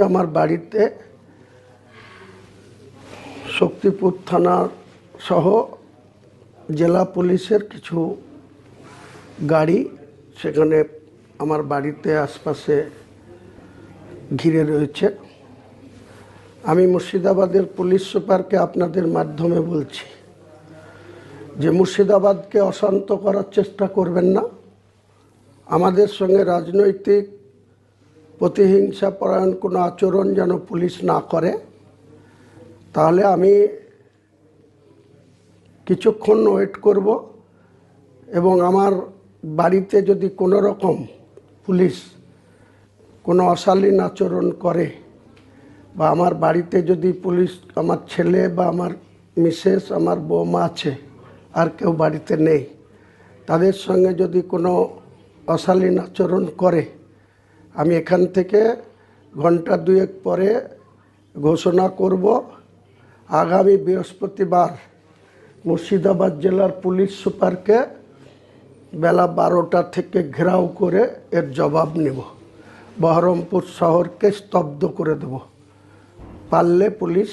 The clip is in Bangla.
আমার বাড়িতে শক্তিপুর থানা সহ জেলা পুলিশের কিছু গাড়ি সেখানে আমার বাড়িতে আশপাশে ঘিরে রয়েছে। আমি মুর্শিদাবাদের পুলিশ সুপারকে আপনাদের মাধ্যমে বলছি যে মুর্শিদাবাদকে অশান্ত করার চেষ্টা করবেন না। আমাদের সঙ্গে রাজনৈতিক প্রতিহিংসা পরায়ণ কোনো আচরণ যেন পুলিশ না করে। তাহলে আমি কিছুক্ষণ ওয়েট করব এবং আমার বাড়িতে যদি কোনো রকম পুলিশ কোনো অশালীন আচরণ করে বা আমার বাড়িতে যদি পুলিশ, আমার ছেলে বা আমার মিসেস, আমার বৌমা আছে, আর কেউ বাড়িতে নেই, তাদের সঙ্গে যদি কোনো অশালীন আচরণ করে, আমি এখান থেকে ঘন্টা দুয়েক পরে ঘোষণা করব আগামী বৃহস্পতিবার মুর্শিদাবাদ জেলার পুলিশ সুপারকে বেলা 12টা থেকে ঘেরাও করে এর জবাব নেব। বহরমপুর শহরকে স্তব্ধ করে দেব। পারলে পুলিশ